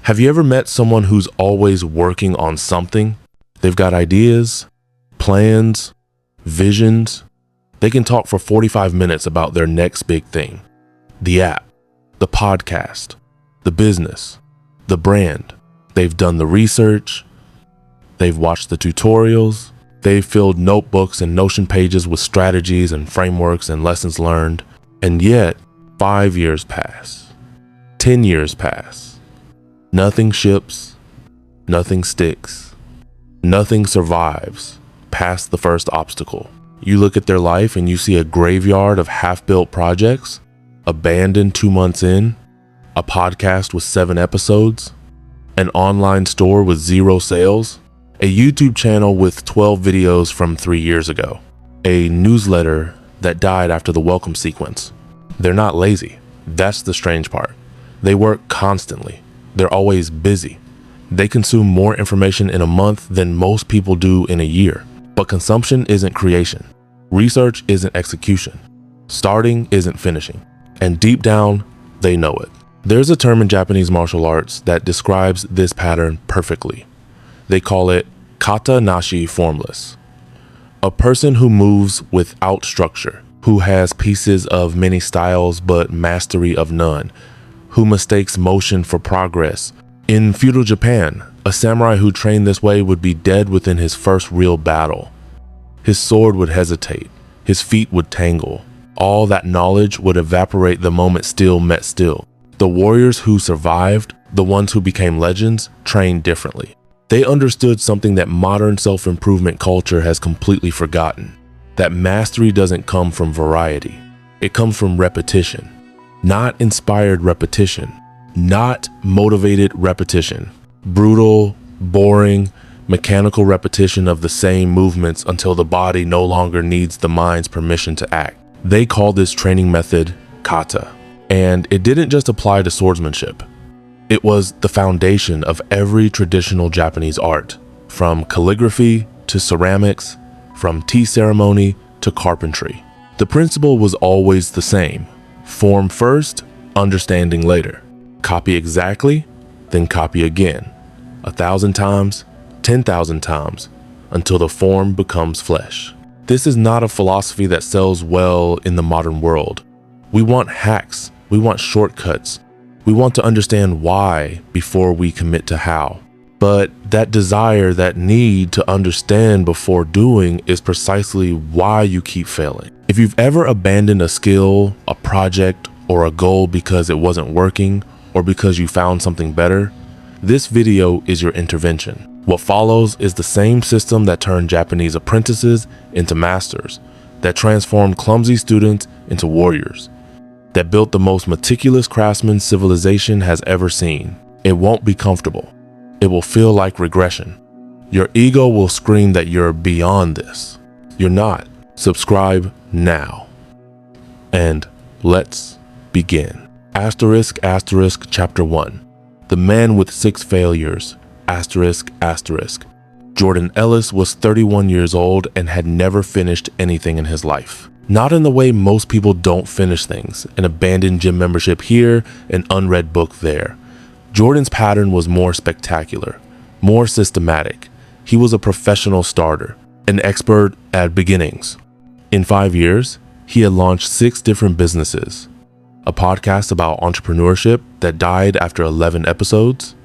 Have you ever met someone who's always working on something? They've got ideas, plans, visions. They can talk for 45 minutes about their next big thing. The app, the podcast, the business, the brand. They've done the research. They've watched the tutorials. They've filled notebooks and Notion pages with strategies and frameworks and lessons learned. And yet, 5 years pass. 10 years pass. Nothing ships. Nothing sticks. Nothing survives past the first obstacle. You look at their life and you see a graveyard of half-built projects, abandoned 2 months in, a podcast with 7 episodes, an online store with 0 sales, a YouTube channel with 12 videos from 3 years ago, a newsletter that died after the welcome sequence. They're not lazy. That's the strange part. They work constantly. They're always busy. They consume more information in a month than most people do in a year. But consumption isn't creation. Research isn't execution. Starting isn't finishing. And deep down, they know it. There's a term in Japanese martial arts that describes this pattern perfectly. They call it kata nashi formless. A person who moves without structure, who has pieces of many styles but mastery of none, who mistakes motion for progress. In feudal Japan, a samurai who trained this way would be dead within his first real battle. His sword would hesitate, his feet would tangle. All that knowledge would evaporate the moment steel met steel. The warriors who survived, the ones who became legends, trained differently. They understood something that modern self-improvement culture has completely forgotten. That mastery doesn't come from variety. It comes from repetition. Not inspired repetition. Not motivated repetition. Brutal, boring, mechanical repetition of the same movements until the body no longer needs the mind's permission to act. They call this training method kata. And it didn't just apply to swordsmanship. It was the foundation of every traditional Japanese art, from calligraphy to ceramics, from tea ceremony to carpentry. The principle was always the same. Form first, understanding later. Copy exactly, then copy again. 1,000 times, 10,000 times, until the form becomes flesh. This is not a philosophy that sells well in the modern world. We want hacks. We want shortcuts. We want to understand why before we commit to how. But that desire, that need to understand before doing is precisely why you keep failing. If you've ever abandoned a skill, a project, or a goal because it wasn't working or because you found something better, this video is your intervention. What follows is the same system that turned Japanese apprentices into masters, that transformed clumsy students into warriors, that built the most meticulous craftsman civilization has ever seen. It won't be comfortable. It will feel like regression. Your ego will scream that you're beyond this. You're not. Subscribe now. And let's begin. Asterisk, asterisk, chapter 1. The man with 6 failures. Asterisk, asterisk. Jordan Ellis was 31 years old and had never finished anything in his life. Not in the way most people don't finish things, an abandoned gym membership here, an unread book there. Jordan's pattern was more spectacular, more systematic. He was a professional starter, an expert at beginnings. In 5 years, he had launched 6 different businesses, a podcast about entrepreneurship that died after 11 episodes,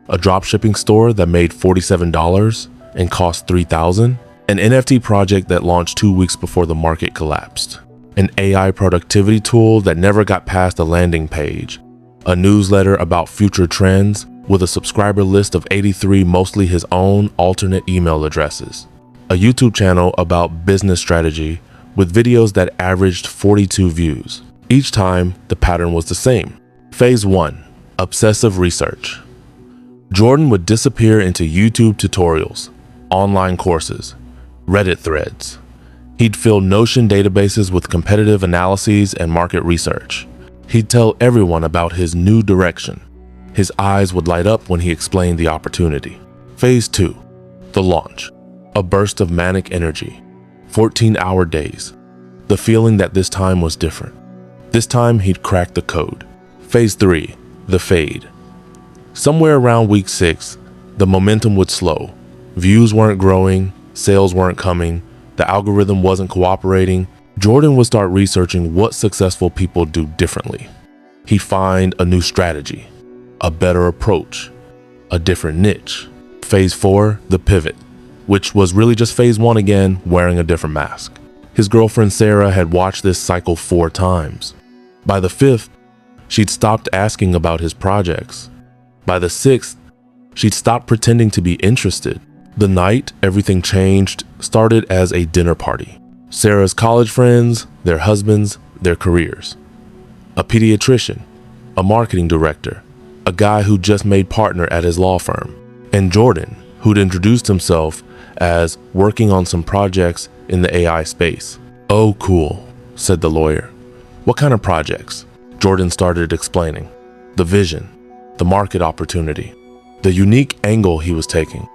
a dropshipping store that made $47 and cost $3,000, an NFT project that launched 2 weeks before the market collapsed, an AI productivity tool that never got past the landing page, a newsletter about future trends with a subscriber list of 83 mostly his own alternate email addresses, a YouTube channel about business strategy with videos that averaged 42 views. Each time, the pattern was the same. Phase 1, obsessive research. Jordan would disappear into YouTube tutorials, online courses, Reddit threads. He'd fill Notion databases with competitive analyses and market research. He'd tell everyone about his new direction. His eyes would light up when he explained the opportunity. Phase 2, the launch. A burst of manic energy, 14-hour days. The feeling that this time was different. This time he'd crack the code. Phase 3, the fade. Somewhere around week 6, the momentum would slow. Views weren't growing, sales weren't coming, the algorithm wasn't cooperating. Jordan would start researching what successful people do differently. He'd find a new strategy, a better approach, a different niche. Phase 4, the pivot, which was really just phase 1 again, wearing a different mask. His girlfriend Sarah had watched this cycle 4 times. By the 5th, she'd stopped asking about his projects. By the 6th, she'd stopped pretending to be interested. The night everything changed started as a dinner party. Sarah's college friends, their husbands, their careers. A pediatrician, a marketing director, a guy who just made partner at his law firm, and Jordan, who'd introduced himself as working on some projects in the AI space. "Oh, cool," said the lawyer. "What kind of projects?" Jordan started explaining. The vision, the market opportunity, the unique angle he was taking.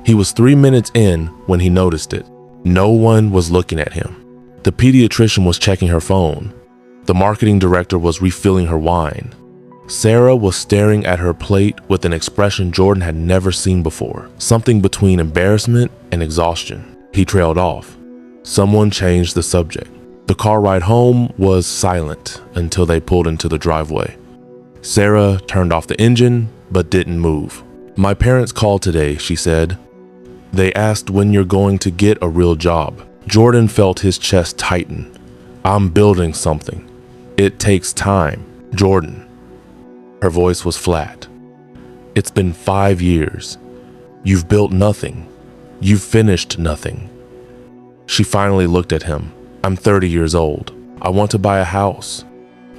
He was 3 minutes in when he noticed it. No one was looking at him. The pediatrician was checking her phone. The marketing director was refilling her wine. Sarah was staring at her plate with an expression Jordan had never seen before, something between embarrassment and exhaustion. He trailed off. Someone changed the subject. The car ride home was silent until they pulled into the driveway. Sarah turned off the engine, but didn't move. "My parents called today," she said. "They asked when you're going to get a real job." Jordan felt his chest tighten. "I'm building something. It takes time." "Jordan." Her voice was flat. "It's been 5 years. You've built nothing. You've finished nothing." She finally looked at him. "I'm 30 years old. I want to buy a house.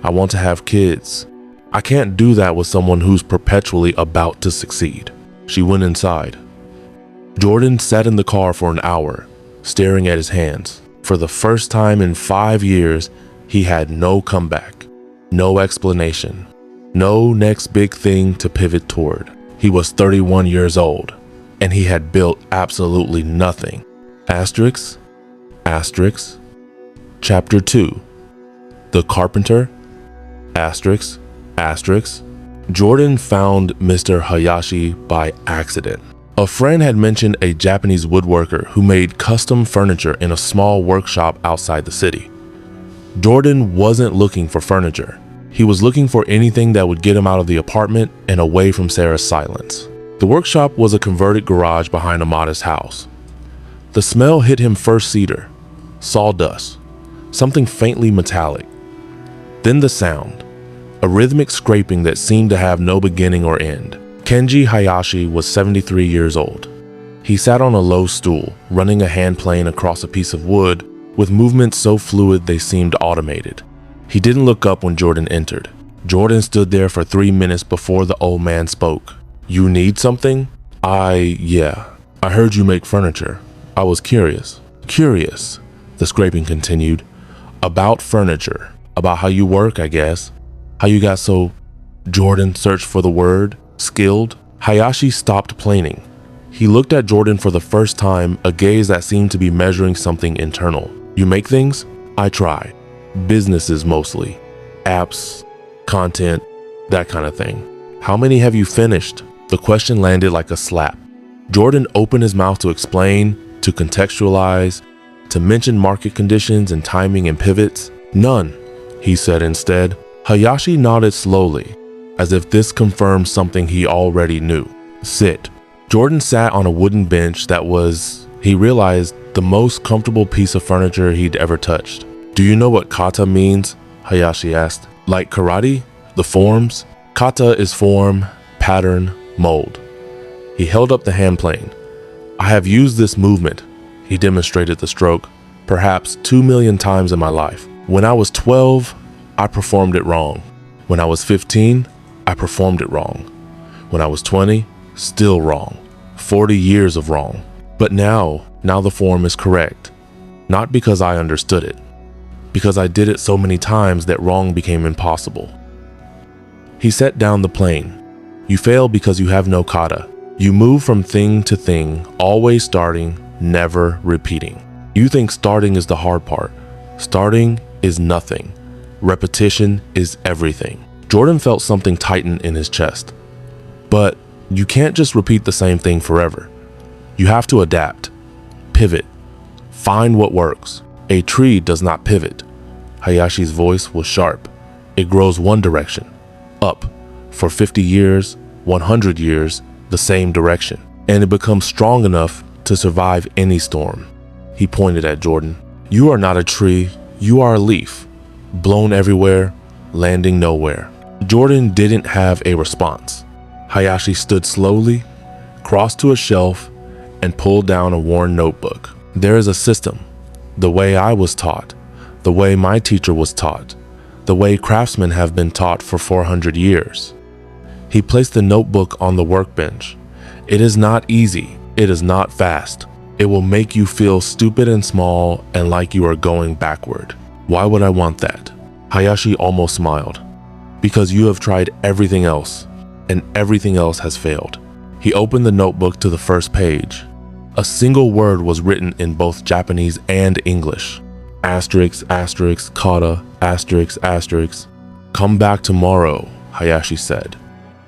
I want to have kids. I can't do that with someone who's perpetually about to succeed." She went inside. Jordan sat in the car for an hour, staring at his hands. For the first time in 5 years, he had no comeback, no explanation, no next big thing to pivot toward. He was 31 years old, and he had built absolutely nothing. Asterisk, asterisk, Chapter 2, The Carpenter, asterisk, asterisk. Jordan found Mr. Hayashi by accident. A friend had mentioned a Japanese woodworker who made custom furniture in a small workshop outside the city. Jordan wasn't looking for furniture. He was looking for anything that would get him out of the apartment and away from Sarah's silence. The workshop was a converted garage behind a modest house. The smell hit him first cedar, sawdust, something faintly metallic. Then the sound, a rhythmic scraping that seemed to have no beginning or end. Kenji Hayashi was 73 years old. He sat on a low stool, running a hand plane across a piece of wood with movements so fluid they seemed automated. He didn't look up when Jordan entered. Jordan stood there for 3 minutes before the old man spoke. "You need something?" Yeah. I heard you make furniture. I was curious." "Curious," the scraping continued. "About furniture. About how you work, I guess. How you got so..." Jordan searched for the word. "Skilled?" Hayashi stopped planing. He looked at Jordan for the first time, a gaze that seemed to be measuring something internal. "You make things?" "I try. Businesses mostly. Apps, content, that kind of thing." "How many have you finished?" The question landed like a slap. Jordan opened his mouth to explain, to contextualize, to mention market conditions and timing and pivots. "None," he said instead. Hayashi nodded slowly, as if this confirmed something he already knew. "Sit." Jordan sat on a wooden bench that was, he realized, the most comfortable piece of furniture he'd ever touched. "Do you know what kata means?" Hayashi asked. "Like karate? The forms?" "Kata is form, pattern, mold." He held up the hand plane. "I have used this movement," he demonstrated the stroke, "perhaps 2 million times in my life. When I was 12, I performed it wrong. When I was 15, I performed it wrong. When I was 20, still wrong. 40 years of wrong. But now the form is correct. Not because I understood it, because I did it so many times that wrong became impossible." He set down the plane. "You fail because you have no kata. You move from thing to thing, always starting, never repeating. You think starting is the hard part. Starting is nothing. Repetition is everything." Jordan felt something tighten in his chest. But you can't just repeat the same thing forever. You have to adapt, pivot, find what works. A tree does not pivot. Hayashi's voice was sharp. It grows one direction, up, for 50 years, 100 years, the same direction, and it becomes strong enough to survive any storm. He pointed at Jordan. You are not a tree, you are a leaf, blown everywhere, landing nowhere. Jordan didn't have a response. Hayashi stood slowly, crossed to a shelf, and pulled down a worn notebook. There is a system, the way I was taught, the way my teacher was taught, the way craftsmen have been taught for 400 years. He placed the notebook on the workbench. It is not easy. It is not fast. It will make you feel stupid and small and like you are going backward. Why would I want that? Hayashi almost smiled. Because you have tried everything else, and everything else has failed. He opened the notebook to the first page. A single word was written in both Japanese and English. Asterisk, asterisk, kata, asterisk, asterisk. Come back tomorrow, Hayashi said.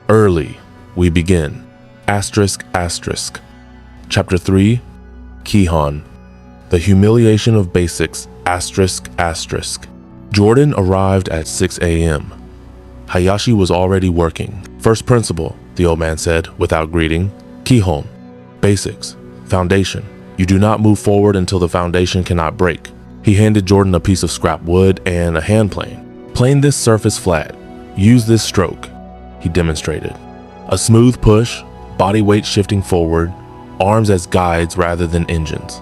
Early, we begin. Asterisk, asterisk. Chapter 3, Kihon. The humiliation of basics, asterisk, asterisk. Jordan arrived at 6 a.m. Hayashi was already working. First principle, the old man said without greeting. Kihon. Basics. Foundation. You do not move forward until the foundation cannot break. He handed Jordan a piece of scrap wood and a hand plane. Plane this surface flat. Use this stroke. He demonstrated. A smooth push, body weight shifting forward, arms as guides rather than engines.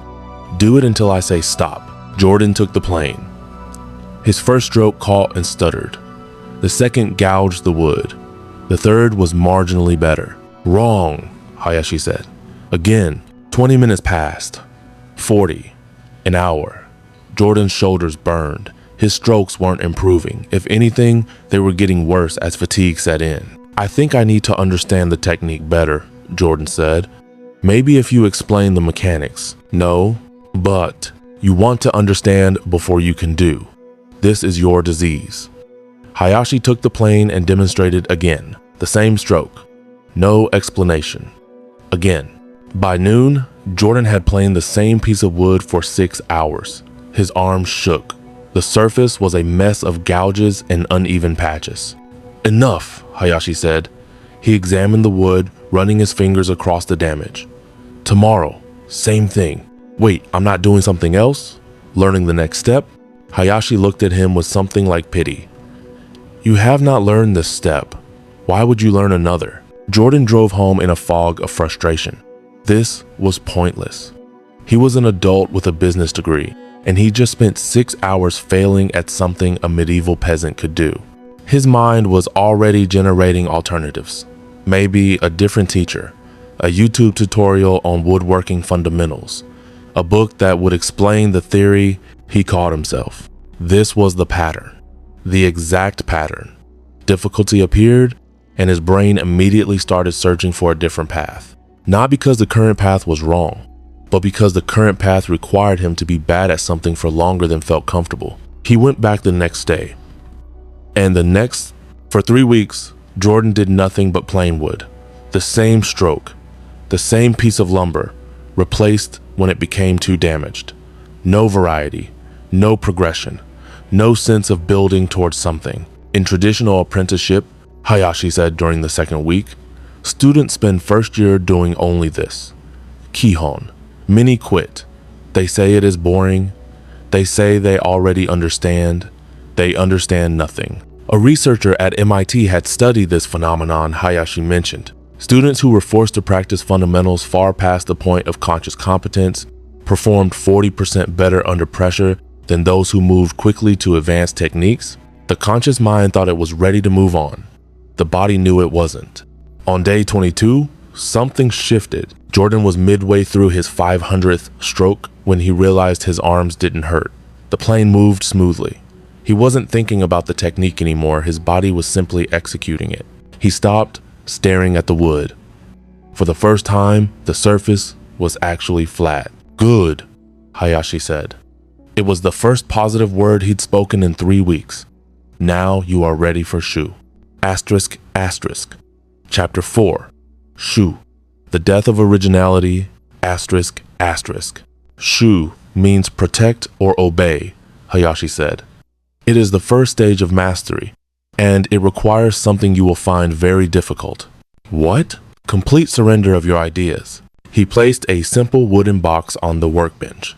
Do it until I say stop. Jordan took the plane. His first stroke caught and stuttered. The second gouged the wood. The third was marginally better. Wrong, Hayashi said. Again, 20 minutes passed. 40. An hour. Jordan's shoulders burned. His strokes weren't improving. If anything, they were getting worse as fatigue set in. I think I need to understand the technique better, Jordan said. Maybe if you explain the mechanics. No, but you want to understand before you can do. This is your disease. Hayashi took the plane and demonstrated again. The same stroke. No explanation. Again. By noon, Jordan had planed the same piece of wood for 6 hours. His arms shook. The surface was a mess of gouges and uneven patches. Enough, Hayashi said. He examined the wood, running his fingers across the damage. Tomorrow, same thing. Wait, I'm not doing something else? Learning the next step? Hayashi looked at him with something like pity. You have not learned this step. Why would you learn another? Jordan drove home in a fog of frustration. This was pointless. He was an adult with a business degree, and he just spent 6 hours failing at something a medieval peasant could do. His mind was already generating alternatives. Maybe a different teacher, a YouTube tutorial on woodworking fundamentals, a book that would explain the theory he called himself. This was the pattern, the exact pattern. Difficulty appeared, and his brain immediately started searching for a different path. Not because the current path was wrong, but because the current path required him to be bad at something for longer than felt comfortable. He went back the next day. And for 3 weeks, Jordan did nothing but plane wood. The same stroke, the same piece of lumber, replaced when it became too damaged. No variety, no progression, no sense of building towards something. In traditional apprenticeship, Hayashi said during the second week, students spend first year doing only this. Kihon. Many quit. They say it is boring. They say they already understand. They understand nothing. A researcher at MIT had studied this phenomenon Hayashi mentioned. Students who were forced to practice fundamentals far past the point of conscious competence performed 40% better under pressure than those who moved quickly to advanced techniques. The conscious mind thought it was ready to move on. The body knew it wasn't. On day 22, something shifted. Jordan was midway through his 500th stroke when he realized his arms didn't hurt. The plane moved smoothly. He wasn't thinking about the technique anymore. His body was simply executing it. He stopped, staring at the wood. For the first time, the surface was actually flat. Good, Hayashi said. It was the first positive word he'd spoken in 3 weeks. Now you are ready for shu. Asterisk, asterisk. Chapter 4. Shu. The Death of Originality, asterisk, asterisk. Shu means protect or obey, Hayashi said. It is the first stage of mastery, and it requires something you will find very difficult. What? Complete surrender of your ideas. He placed a simple wooden box on the workbench.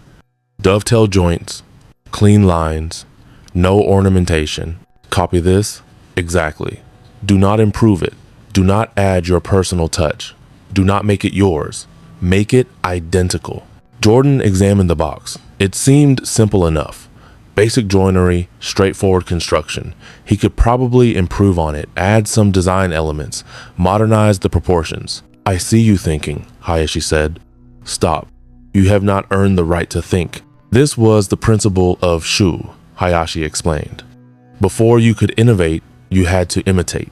Dovetail joints, clean lines, no ornamentation. Copy this? Exactly. Do not improve it. Do not add your personal touch. Do not make it yours. Make it identical. Jordan examined the box. It seemed simple enough. Basic joinery, straightforward construction. He could probably improve on it, add some design elements, modernize the proportions. I see you thinking, Hayashi said. Stop. You have not earned the right to think. This was the principle of Shu, Hayashi explained. Before you could innovate, you had to imitate.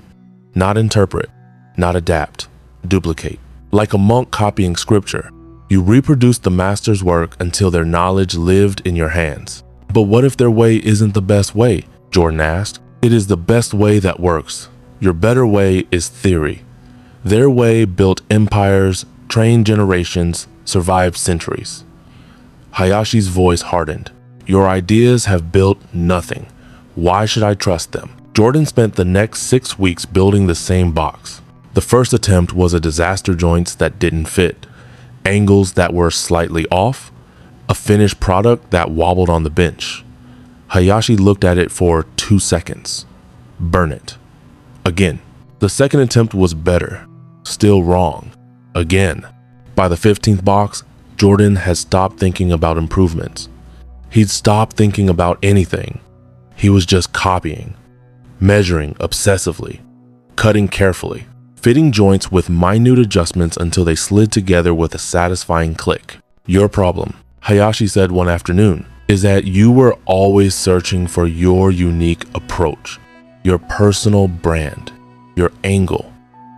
Not interpret, not adapt, duplicate. Like a monk copying scripture, you reproduced the master's work until their knowledge lived in your hands. But what if their way isn't the best way? Jordan asked. It is the best way that works. Your better way is theory. Their way built empires, trained generations, survived centuries. Hayashi's voice hardened. Your ideas have built nothing. Why should I trust them? Jordan spent the next 6 weeks building the same box. The first attempt was a disaster, joints that didn't fit, angles that were slightly off, a finished product that wobbled on the bench. Hayashi looked at it for 2 seconds. Burn it. Again. The second attempt was better. Still wrong. Again. By the 15th box, Jordan had stopped thinking about improvements. He'd stopped thinking about anything. He was just copying, measuring obsessively, cutting carefully, fitting joints with minute adjustments until they slid together with a satisfying click. Your problem, Hayashi said one afternoon, is that you were always searching for your unique approach, your personal brand, your angle.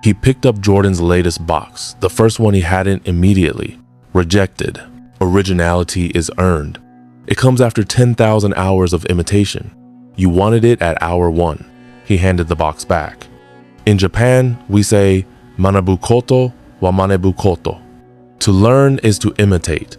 He picked up Jordan's latest box, the first one he hadn't immediately. Rejected. Originality is earned. It comes after 10,000 hours of imitation. You wanted it at hour 1. He handed the box back. In Japan, we say, manabu koto wa manebu koto. To learn is to imitate.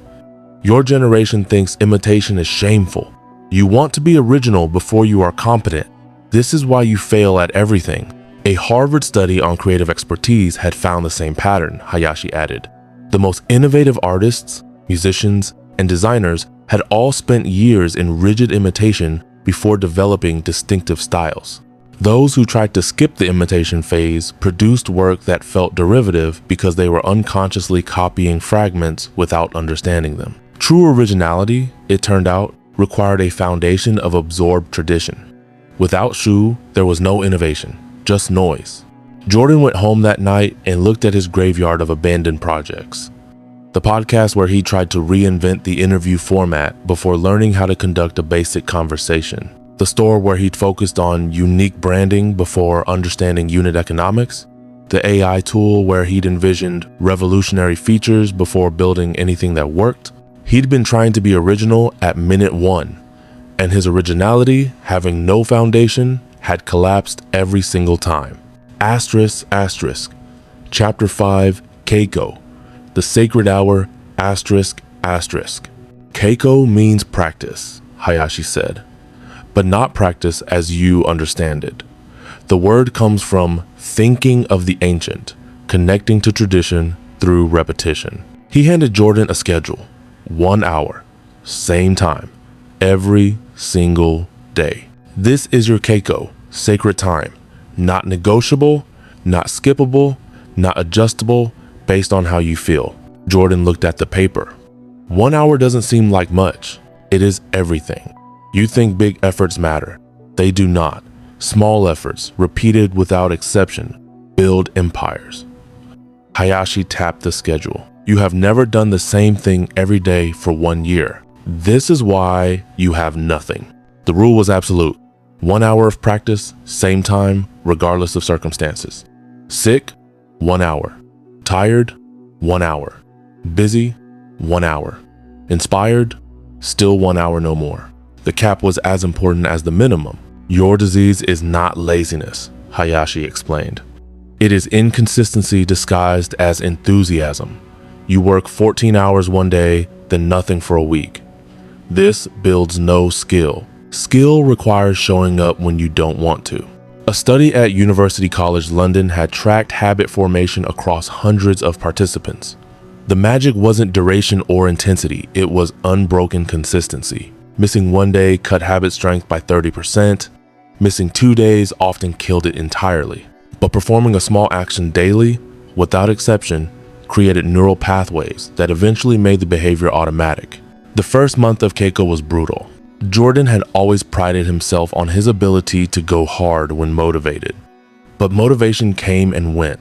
Your generation thinks imitation is shameful. You want to be original before you are competent. This is why you fail at everything. A Harvard study on creative expertise had found the same pattern, Hayashi added. The most innovative artists, musicians, and designers had all spent years in rigid imitation before developing distinctive styles. Those who tried to skip the imitation phase produced work that felt derivative because they were unconsciously copying fragments without understanding them. True originality, it turned out, required a foundation of absorbed tradition. Without Shu, there was no innovation, just noise. Jordan went home that night and looked at his graveyard of abandoned projects. The podcast where he tried to reinvent the interview format before learning how to conduct a basic conversation. The store where he'd focused on unique branding before understanding unit economics. The AI tool where he'd envisioned revolutionary features before building anything that worked. He'd been trying to be original at minute 1, and his originality, having no foundation, had collapsed every single time. Asterisk, asterisk. Chapter 5, Keiko. The Sacred Hour, asterisk, asterisk. Keiko means practice, Hayashi said, but not practice as you understand it. The word comes from thinking of the ancient, connecting to tradition through repetition. He handed Jordan a schedule, 1 hour, same time, every single day. This is your Keiko, sacred time, not negotiable, not skippable, not adjustable, based on how you feel. Jordan looked at the paper. 1 hour doesn't seem like much. It is everything. You think big efforts matter. They do not. Small efforts, repeated without exception, build empires. Hayashi tapped the schedule. You have never done the same thing every day for 1 year. This is why you have nothing. The rule was absolute. 1 hour of practice, same time, regardless of circumstances. Sick, 1 hour. Tired, 1 hour. Busy, 1 hour. Inspired, still 1 hour, no more. The cap was as important as the minimum. Your disease is not laziness, Hayashi explained. It is inconsistency disguised as enthusiasm. You work 14 hours one day, then nothing for a week. This builds no skill. Skill requires showing up when you don't want to. A study at University College London had tracked habit formation across hundreds of participants. The magic wasn't duration or intensity, it was unbroken consistency. Missing one day cut habit strength by 30%. Missing 2 days often killed it entirely. But performing a small action daily, without exception, created neural pathways that eventually made the behavior automatic. The first month of Keiko was brutal. Jordan had always prided himself on his ability to go hard when motivated. But motivation came and went.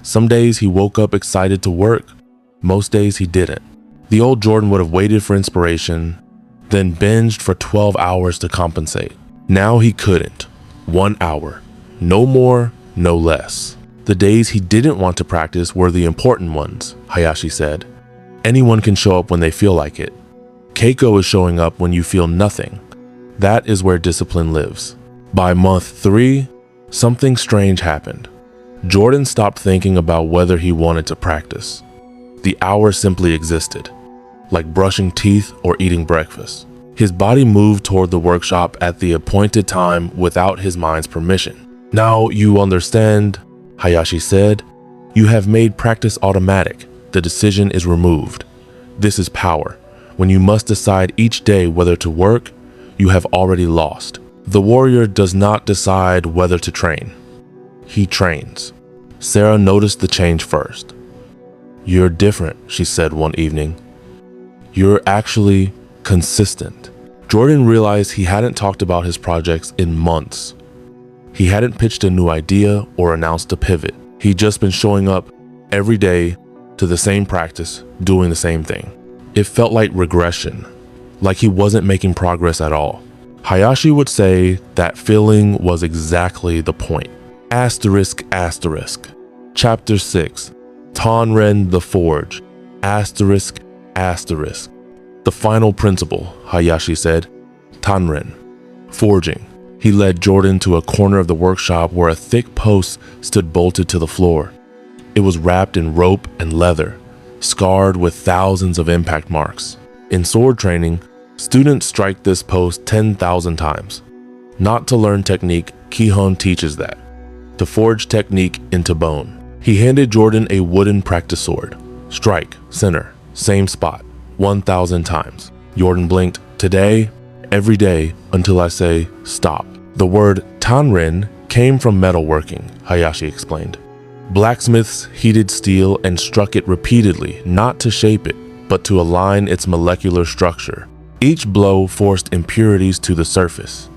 Some days he woke up excited to work. Most days he didn't. The old Jordan would have waited for inspiration, then binged for 12 hours to compensate. Now he couldn't. 1 hour. No more, no less. The days he didn't want to practice were the important ones, Hayashi said. Anyone can show up when they feel like it. Keiko is showing up when you feel nothing. That is where discipline lives. By month 3, something strange happened. Jordan stopped thinking about whether he wanted to practice. The hour simply existed, like brushing teeth or eating breakfast. His body moved toward the workshop at the appointed time without his mind's permission. Now you understand, Hayashi said. You have made practice automatic. The decision is removed. This is power. When you must decide each day whether to work, you have already lost. The warrior does not decide whether to train. He trains. Sarah noticed the change first. You're different, she said one evening. You're actually consistent. Jordan realized he hadn't talked about his projects in months. He hadn't pitched a new idea or announced a pivot. He'd just been showing up every day to the same practice, doing the same thing. It felt like regression, like he wasn't making progress at all. Hayashi would say that feeling was exactly the point. Asterisk, asterisk. Chapter 6. Tanren the Forge. Asterisk, asterisk. The final principle, Hayashi said. Tanren. Forging. He led Jordan to a corner of the workshop where a thick post stood bolted to the floor. It was wrapped in rope and leather, scarred with thousands of impact marks. In sword training, students strike this post 10,000 times. Not to learn technique, Kihon teaches that. To forge technique into bone. He handed Jordan a wooden practice sword. Strike, center, same spot, 1,000 times. Jordan blinked. Today, every day, until I say stop. The word Tanren came from metalworking, Hayashi explained. Blacksmiths heated steel and struck it repeatedly, not to shape it, but to align its molecular structure. Each blow forced impurities to the surface.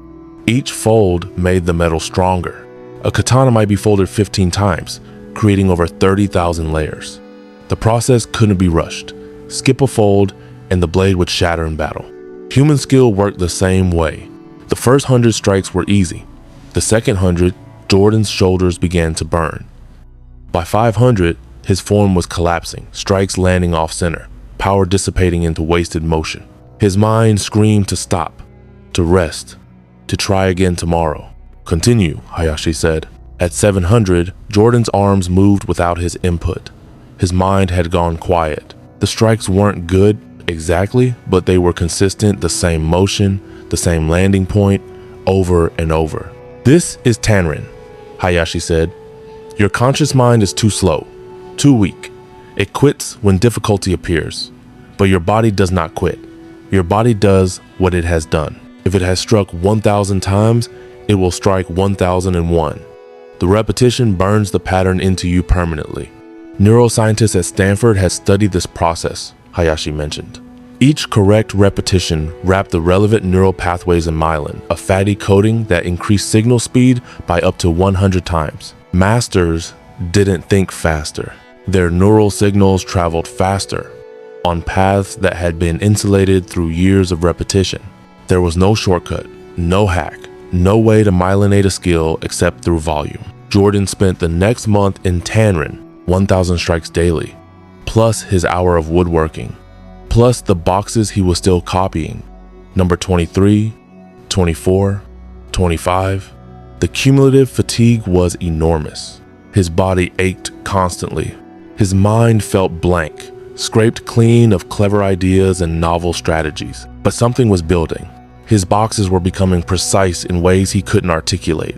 Each fold made the metal stronger. A katana might be folded 15 times, creating over 30,000 layers. The process couldn't be rushed. Skip a fold and the blade would shatter in battle. Human skill worked the same way. The first 100 strikes were easy. The second 100, Jordan's shoulders began to burn. By 500, his form was collapsing, strikes landing off center, power dissipating into wasted motion. His mind screamed to stop, to rest, to try again tomorrow. Continue, Hayashi said. At 700, Jordan's arms moved without his input. His mind had gone quiet. The strikes weren't good exactly, but they were consistent, the same motion, the same landing point, over and over. This is Tanren, Hayashi said. Your conscious mind is too slow, too weak. It quits when difficulty appears. But your body does not quit. Your body does what it has done. If it has struck 1,000 times, it will strike 1,001. The repetition burns the pattern into you permanently. Neuroscientists at Stanford had studied this process, Hayashi mentioned. Each correct repetition wrapped the relevant neural pathways in myelin, a fatty coating that increased signal speed by up to 100 times. Masters didn't think faster. Their neural signals traveled faster, on paths that had been insulated through years of repetition. There was no shortcut, no hack, no way to myelinate a skill except through volume. Jordan spent the next month in Tanren, 1,000 strikes daily, plus his hour of woodworking, plus the boxes he was still copying. Number 23, 24, 25. The cumulative fatigue was enormous. His body ached constantly. His mind felt blank, scraped clean of clever ideas and novel strategies. But something was building. His boxes were becoming precise in ways he couldn't articulate.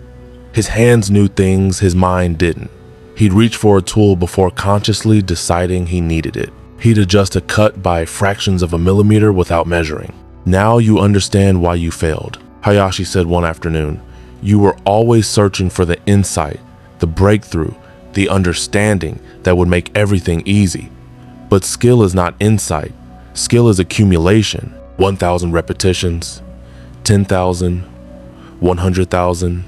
His hands knew things his mind didn't. He'd reach for a tool before consciously deciding he needed it. He'd adjust a cut by fractions of a millimeter without measuring. "Now you understand why you failed," Hayashi said one afternoon. "You were always searching for the insight, the breakthrough, the understanding that would make everything easy. But skill is not insight. Skill is accumulation. 1,000 repetitions, 10,000, 100,000.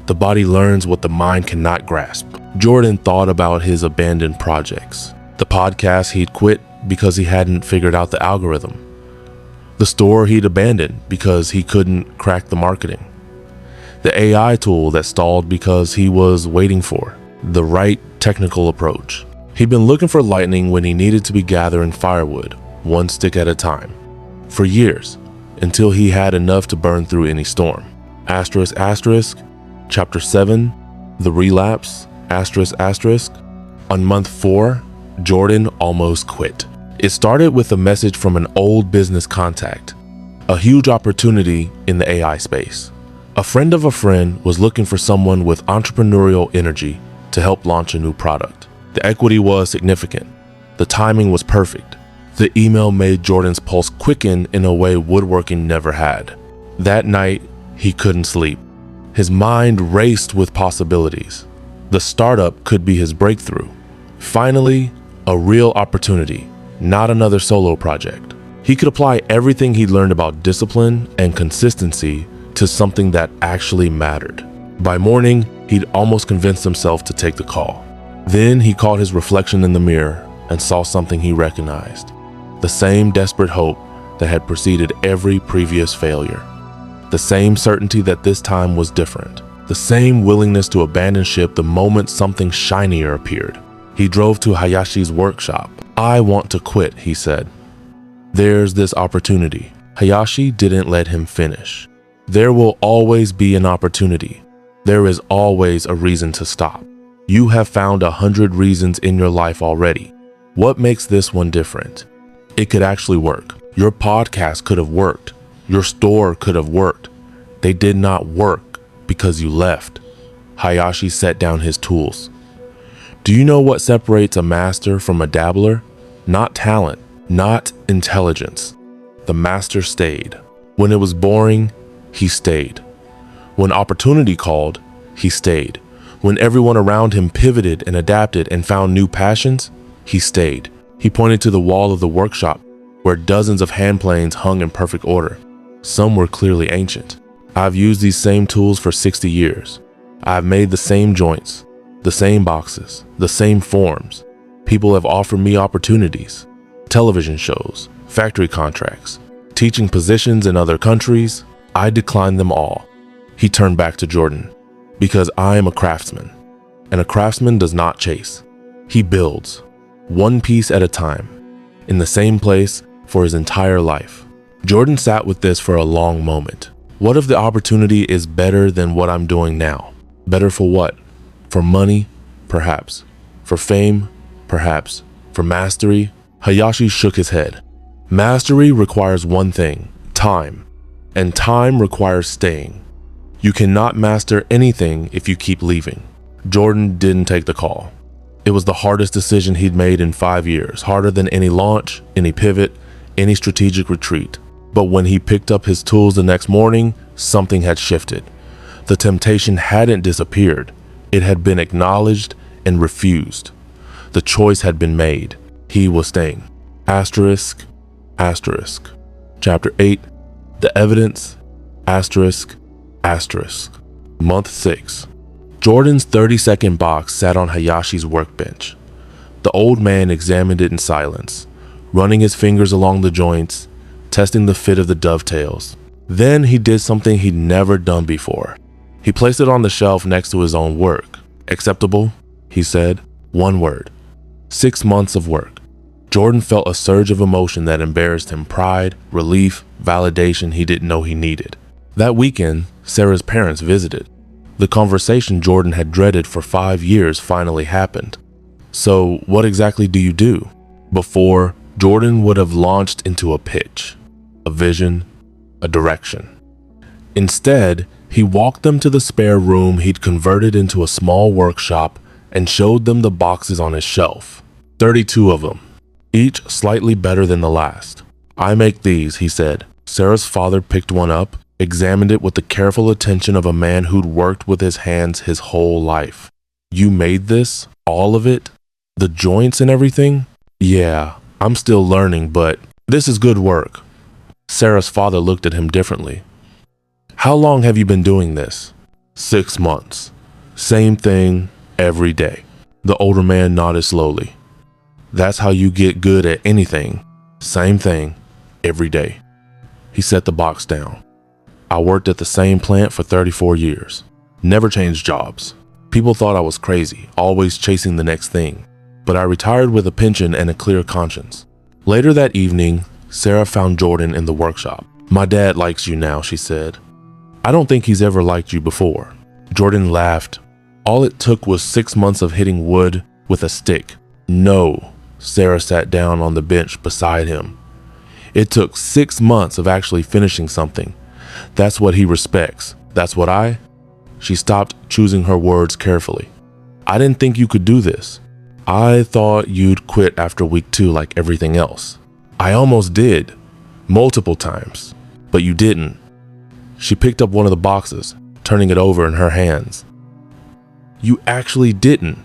The body learns what the mind cannot grasp." Jordan thought about his abandoned projects. The podcast he'd quit because he hadn't figured out the algorithm. The store he'd abandoned because he couldn't crack the marketing. The AI tool that stalled because he was waiting for the right technical approach. He'd been looking for lightning when he needed to be gathering firewood, one stick at a time, for years, until he had enough to burn through any storm. Asterisk, asterisk, Chapter 7, The Relapse, asterisk, asterisk. On month 4, Jordan almost quit. It started with a message from an old business contact, a huge opportunity in the AI space. A friend of a friend was looking for someone with entrepreneurial energy to help launch a new product. The equity was significant. The timing was perfect. The email made Jordan's pulse quicken in a way woodworking never had. That night, he couldn't sleep. His mind raced with possibilities. The startup could be his breakthrough. Finally, a real opportunity, not another solo project. He could apply everything he'd learned about discipline and consistency to something that actually mattered. By morning, he'd almost convinced himself to take the call. Then he caught his reflection in the mirror and saw something he recognized. The same desperate hope that had preceded every previous failure. The same certainty that this time was different. The same willingness to abandon ship the moment something shinier appeared. He drove to Hayashi's workshop. "I want to quit," he said. "There's this opportunity." Hayashi didn't let him finish. "There will always be an opportunity. There is always a reason to stop. You have found 100 reasons in your life already. What makes this one different? It could actually work. Your podcast could have worked. Your store could have worked. They did not work because you left." Hayashi set down his tools. "Do you know what separates a master from a dabbler? Not talent, not intelligence. The master stayed. When it was boring, he stayed. When opportunity called, he stayed. When everyone around him pivoted and adapted and found new passions, he stayed." He pointed to the wall of the workshop where dozens of hand planes hung in perfect order. Some were clearly ancient. "I've used these same tools for 60 years. I've made the same joints, the same boxes, the same forms. People have offered me opportunities, television shows, factory contracts, teaching positions in other countries. I declined them all." He turned back to Jordan. "Because I am a craftsman, and a craftsman does not chase. He builds, one piece at a time, in the same place for his entire life." Jordan sat with this for a long moment. What if the opportunity is better than what I'm doing now? Better for what? For money? Perhaps. For fame? Perhaps. For mastery? Hayashi shook his head. "Mastery requires one thing, time. And time requires staying. You cannot master anything if you keep leaving." Jordan didn't take the call. It was the hardest decision he'd made in 5 years, harder than any launch, any pivot, any strategic retreat. But when he picked up his tools the next morning, something had shifted. The temptation hadn't disappeared. It had been acknowledged and refused. The choice had been made. He was staying. Asterisk, asterisk. Chapter 8, The Evidence, asterisk, asterisk. Month 6. Jordan's 30-second box sat on Hayashi's workbench. The old man examined it in silence, running his fingers along the joints, testing the fit of the dovetails. Then he did something he'd never done before. He placed it on the shelf next to his own work. "Acceptable," he said. One word. 6 months of work. Jordan felt a surge of emotion that embarrassed him, pride, relief, validation he didn't know he needed. That weekend, Sarah's parents visited. The conversation Jordan had dreaded for 5 years finally happened. So, what exactly do you do? Before, Jordan would have launched into a pitch, a vision, a direction. Instead, he walked them to the spare room he'd converted into a small workshop and showed them the boxes on his shelf. 32 of them, each slightly better than the last. "I make these," he said. Sarah's father picked one up, examined it with the careful attention of a man who'd worked with his hands his whole life. "You made this? All of it? The joints and everything?" "Yeah, I'm still learning, but this is good work." Sarah's father looked at him differently. "How long have you been doing this?" 6 months. Same thing every day." The older man nodded slowly. "That's how you get good at anything. Same thing every day." He set the box down. "I worked at the same plant for 34 years. Never changed jobs. People thought I was crazy, always chasing the next thing. But I retired with a pension and a clear conscience." Later that evening, Sarah found Jordan in the workshop. "My dad likes you now," she said. "I don't think he's ever liked you before." Jordan laughed. "All it took was 6 months of hitting wood with a stick." "No." Sarah sat down on the bench beside him. "It took 6 months of actually finishing something. That's what he respects. That's what I—" She stopped, choosing her words carefully. "I didn't think you could do this. I thought you'd quit after week 2 like everything else. I almost did. Multiple times. But you didn't." She picked up one of the boxes, turning it over in her hands. "You actually didn't."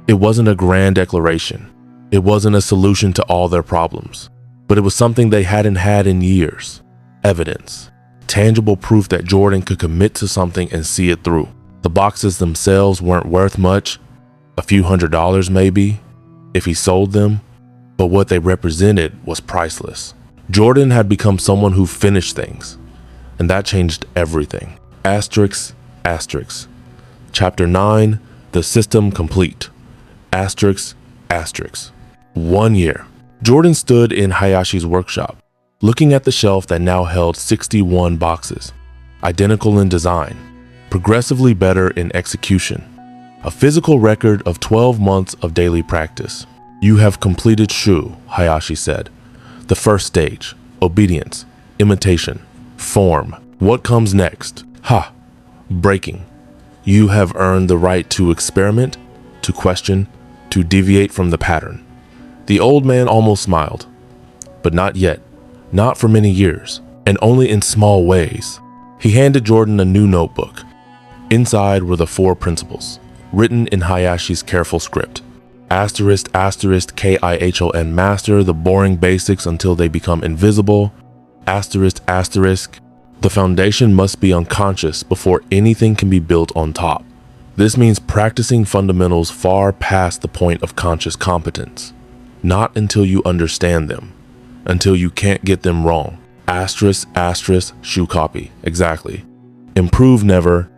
It wasn't a grand declaration. It wasn't a solution to all their problems. But it was something they hadn't had in years. Evidence. Tangible proof that Jordan could commit to something and see it through. The boxes themselves weren't worth much. A few $100s maybe, if he sold them. But what they represented was priceless. Jordan had become someone who finished things. And that changed everything. Asterisk, asterisk. Chapter 9, The System Complete. Asterisk, asterisk. 1 year. Jordan stood in Hayashi's workshop, looking at the shelf that now held 61 boxes, identical in design, progressively better in execution. A physical record of 12 months of daily practice. "You have completed Shu," Hayashi said. "The first stage, obedience, imitation, form. What comes next? Ha! Breaking. You have earned the right to experiment, to question, to deviate from the pattern." The old man almost smiled. But not yet. Not for many years, and only in small ways. He handed Jordan a new notebook. Inside were the 4 principles, written in Hayashi's careful script. Asterisk, asterisk, Kihon master the boring basics until they become invisible. Asterisk, asterisk. The foundation must be unconscious before anything can be built on top. This means practicing fundamentals far past the point of conscious competence. Not until you understand them. Until you can't get them wrong. Asterisk, asterisk, shoe copy. Exactly. Improve never.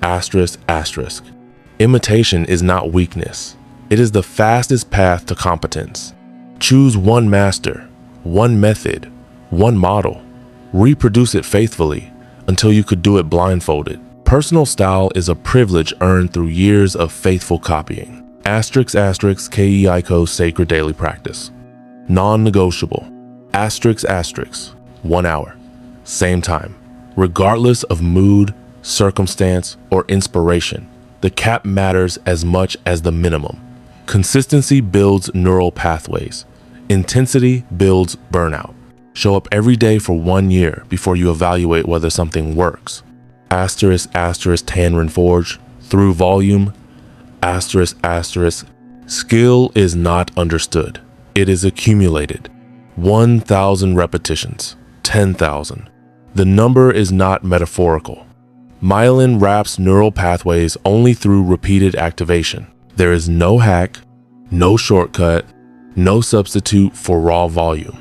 Asterisk, asterisk. Imitation is not weakness. It is the fastest path to competence. Choose one master, one method, one model. Reproduce it faithfully until you could do it blindfolded. Personal style is a privilege earned through years of faithful copying. Asterisk, asterisk, Keiko sacred daily practice. Non-negotiable. Asterisk, asterisk, 1 hour. Same time. Regardless of mood, circumstance, or inspiration, the cap matters as much as the minimum. Consistency builds neural pathways. Intensity builds burnout. Show up every day for 1 year before you evaluate whether something works. Asterisk, asterisk, Tanren Forge, through volume. Asterisk, asterisk, skill is not understood. It is accumulated. 1,000 repetitions, 10,000. The number is not metaphorical. Myelin wraps neural pathways only through repeated activation. There is no hack, no shortcut, no substitute for raw volume.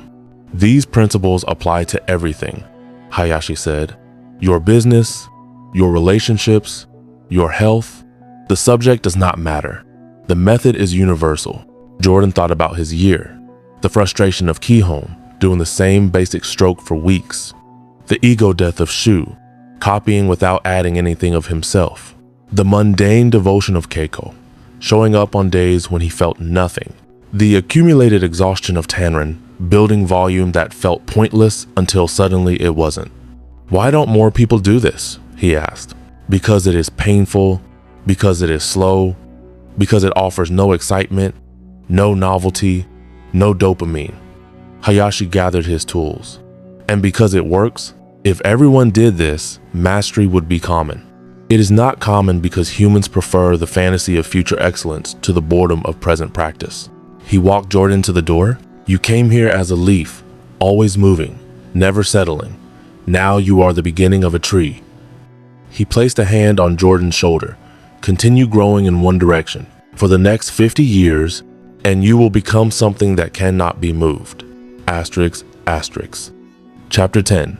These principles apply to everything, Hayashi said. Your business, your relationships, your health. The subject does not matter. The method is universal. Jordan thought about his year, the frustration of Kihon, doing the same basic stroke for weeks, the ego death of Shu, copying without adding anything of himself. The mundane devotion of Keiko, showing up on days when he felt nothing. The accumulated exhaustion of Tanren, building volume that felt pointless until suddenly it wasn't. Why don't more people do this? He asked. Because it is painful, because it is slow, because it offers no excitement, no novelty, no dopamine. Hayashi gathered his tools. And because it works, if everyone did this, mastery would be common. It is not common because humans prefer the fantasy of future excellence to the boredom of present practice. He walked Jordan to the door. You came here as a leaf, always moving, never settling. Now you are the beginning of a tree. He placed a hand on Jordan's shoulder. Continue growing in one direction for the next 50 years, and you will become something that cannot be moved. Asterisk, asterisk. Chapter 10.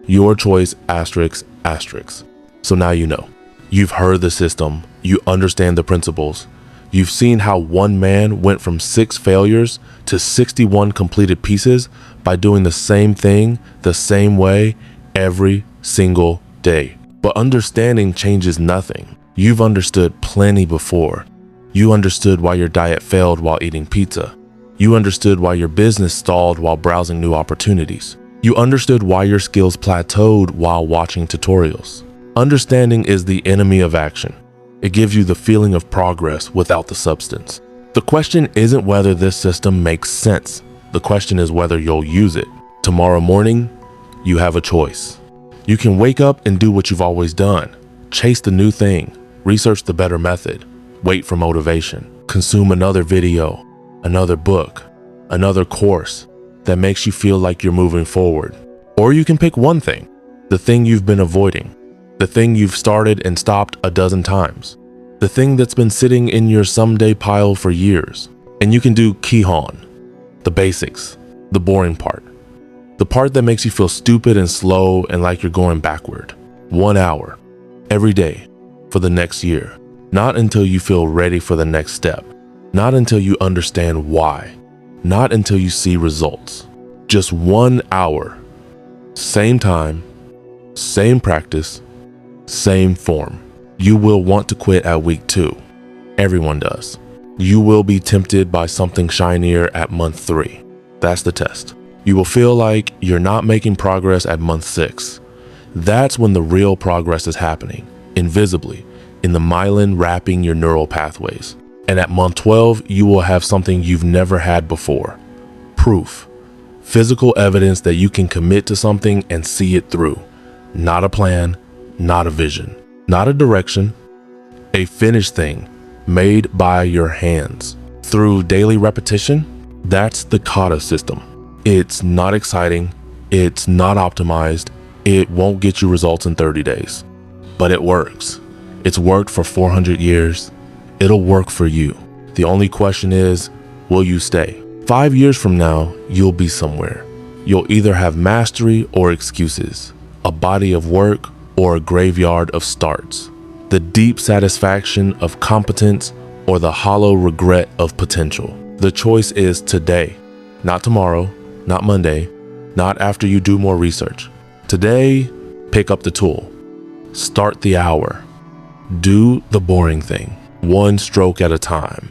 Your choice, asterisk, asterisk. So now you know. You've heard the system. You understand the principles. You've seen how one man went from 6 failures to 61 completed pieces by doing the same thing the same way every single day. But understanding changes nothing. You've understood plenty before. You understood why your diet failed while eating pizza. You understood why your business stalled while browsing new opportunities. You understood why your skills plateaued while watching tutorials. Understanding is the enemy of action. It gives you the feeling of progress without the substance. The question isn't whether this system makes sense. The question is whether you'll use it. Tomorrow morning, you have a choice. You can wake up and do what you've always done. Chase the new thing. Research the better method. Wait for motivation. Consume another video, another book, another course that makes you feel like you're moving forward. Or you can pick one thing, the thing you've been avoiding, the thing you've started and stopped a dozen times, the thing that's been sitting in your someday pile for years. And you can do Kihon, the basics, the boring part, the part that makes you feel stupid and slow and like you're going backward. 1 hour, every day, for the next year. Not until you feel ready for the next step. Not until you understand why. Not until you see results. Just 1 hour. Same time, same practice, same form. You will want to quit at week 2. Everyone does. You will be tempted by something shinier at month 3. That's the test. You will feel like you're not making progress at month 6. That's when the real progress is happening, invisibly, in the myelin wrapping your neural pathways. And at month 12, you will have something you've never had before. Proof. Physical evidence that you can commit to something and see it through. Not a plan, not a vision, not a direction. A finished thing made by your hands. Through daily repetition, that's the Kata system. It's not exciting. It's not optimized. It won't get you results in 30 days. But it works. It's worked for 400 years. It'll work for you. The only question is, will you stay? 5 years from now, you'll be somewhere. You'll either have mastery or excuses, a body of work or a graveyard of starts, the deep satisfaction of competence or the hollow regret of potential. The choice is today, not tomorrow, not Monday, not after you do more research. Today, pick up the tool. Start the hour. Do the boring thing, one stroke at a time.